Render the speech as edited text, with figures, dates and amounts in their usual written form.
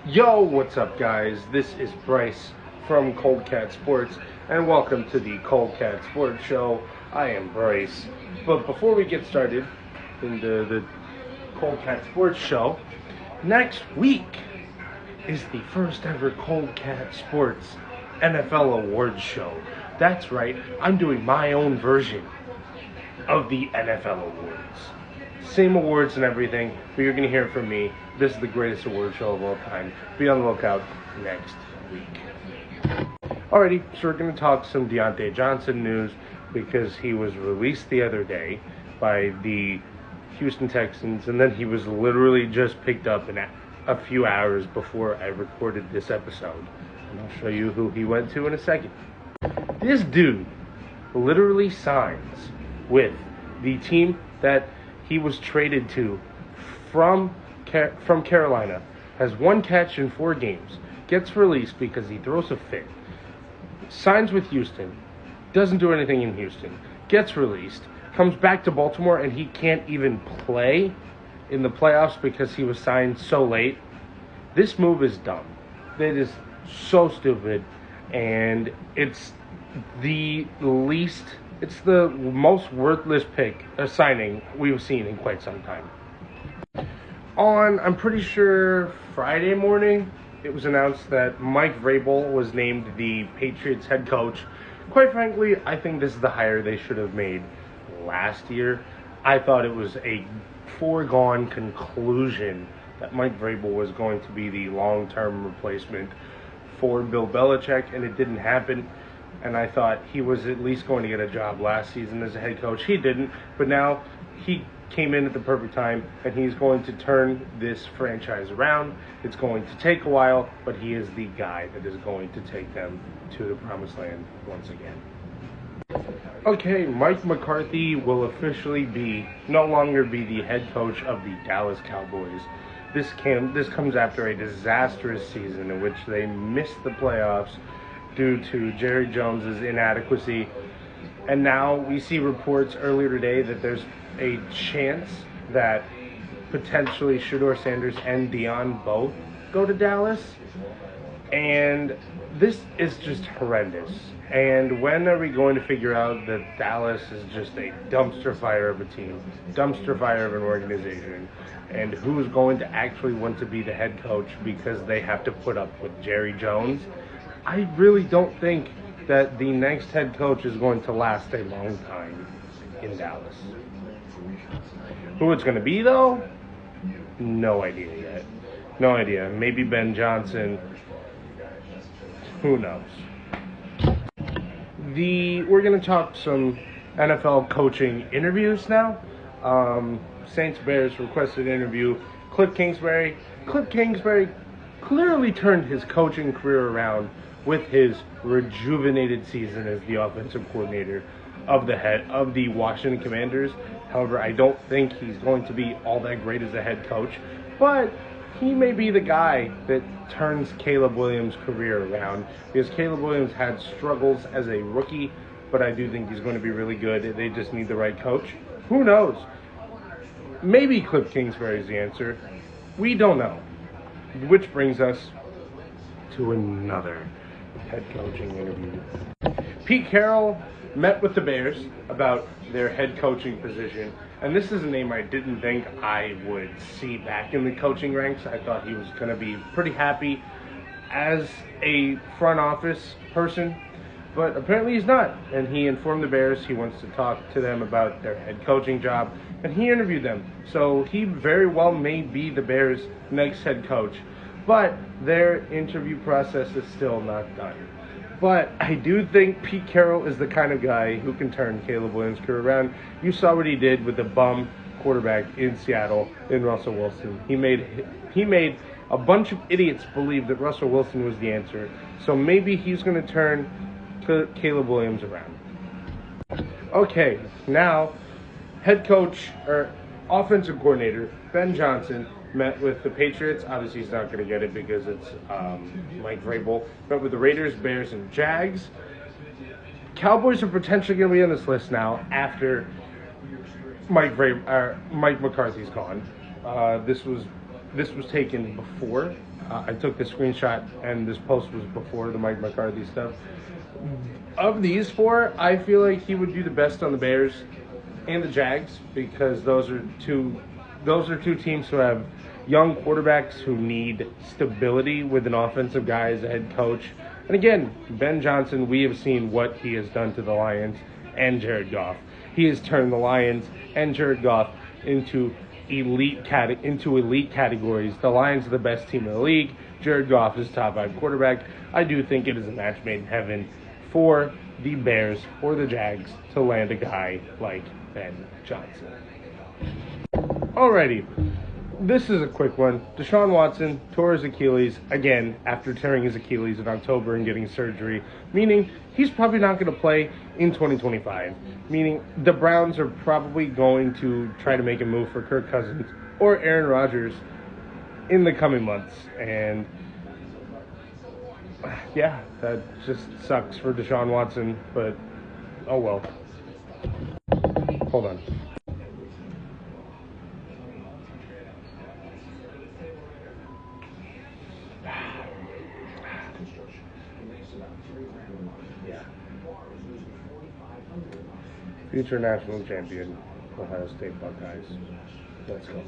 Yo, what's up, guys? This is Bryce from Coldcat Sports, and welcome to the Coldcat Sports Show. I am Bryce. But before we get started into the Coldcat Sports Show, next week is the first ever Coldcat Sports NFL Awards Show. That's right, I'm doing my own version of the NFL Awards. Same awards and everything, but you're going to hear it from me. This is the greatest award show of all time. Be on the lookout next week. Alrighty, so we're going to talk some Deontay Johnson news because he was released the other day by the Houston Texans, and then he was literally just picked up in a few hours before I recorded this episode. And I'll show you who he went to in a second. This dude literally signs with the team that he was traded to from Carolina, has one catch in 4 games, gets released because he throws a fit, signs with Houston, doesn't do anything in Houston, gets released, comes back to Baltimore, and he can't even play in the playoffs because he was signed so late. This move is dumb. It is so stupid, and it's the most worthless signing we've seen in quite some time. I'm pretty sure Friday morning, it was announced that Mike Vrabel was named the Patriots head coach. Quite frankly, I think this is the hire they should have made last year. I thought it was a foregone conclusion that Mike Vrabel was going to be the long-term replacement for Bill Belichick, and it didn't happen. And I thought he was at least going to get a job last season as a head coach. He didn't, but now he came in at the perfect time, and he's going to turn this franchise around. It's going to take a while, but he is the guy that is going to take them to the promised land once again. Okay, Mike McCarthy will officially no longer be the head coach of the Dallas Cowboys. This comes after a disastrous season in which they missed the playoffs due to Jerry Jones's inadequacy. And now we see reports earlier today that there's a chance that potentially Shedeur Sanders and Dion both go to Dallas. And this is just horrendous. And when are we going to figure out that Dallas is just a dumpster fire of a team, dumpster fire of an organization, and who's going to actually want to be the head coach because they have to put up with Jerry Jones? I really don't think that the next head coach is going to last a long time in Dallas. Who it's going to be, though? No idea yet. No idea. Maybe Ben Johnson. Who knows? We're going to talk some NFL coaching interviews now. Saints-Bears requested an interview. Cliff Kingsbury clearly turned his coaching career around with his rejuvenated season as the offensive coordinator of the Washington Commanders. However, I don't think he's going to be all that great as a head coach, but he may be the guy that turns Caleb Williams' career around, because Caleb Williams had struggles as a rookie, but I do think he's going to be really good. They just need the right coach. Who knows? Maybe Cliff Kingsbury is the answer. We don't know. Which brings us to another head coaching interview. Pete Carroll met with the Bears about their head coaching position, and this is a name I didn't think I would see back in the coaching ranks. I thought he was going to be pretty happy as a front office person, but apparently he's not. And he informed the Bears he wants to talk to them about their head coaching job, and he interviewed them. So he very well may be the Bears' next head coach, but their interview process is still not done. But I do think Pete Carroll is the kind of guy who can turn Caleb Williams' career around. You saw what he did with the bum quarterback in Seattle in Russell Wilson. He made a bunch of idiots believe that Russell Wilson was the answer. So maybe he's going to turn Caleb Williams around. Okay, now head coach or offensive coordinator Ben Johnson met with the Patriots. Obviously, he's not going to get it because it's Mike Vrabel. Met with the Raiders, Bears, and Jags. Cowboys are potentially going to be on this list now after Mike McCarthy's gone. This was taken before I took the screenshot, and this post was before the Mike McCarthy stuff. Of these four, I feel like he would do the best on the Bears and the Jags because those are two teams who have young quarterbacks who need stability with an offensive guy as a head coach. And again, Ben Johnson, we have seen what he has done to the Lions and Jared Goff. He has turned the Lions and Jared Goff into elite categories. The Lions are the best team in the league. Jared Goff is top 5 quarterback. I do think it is a match made in heaven for the Bears or the Jags to land a guy like Ben Johnson. Alrighty, this is a quick one. Deshaun Watson tore his Achilles again after tearing his Achilles in October and getting surgery, meaning he's probably not going to play in 2025, meaning the Browns are probably going to try to make a move for Kirk Cousins or Aaron Rodgers in the coming months. And yeah, that just sucks for Deshaun Watson, but oh well. Hold on. Future national champion, Ohio State Buckeyes. Let's go.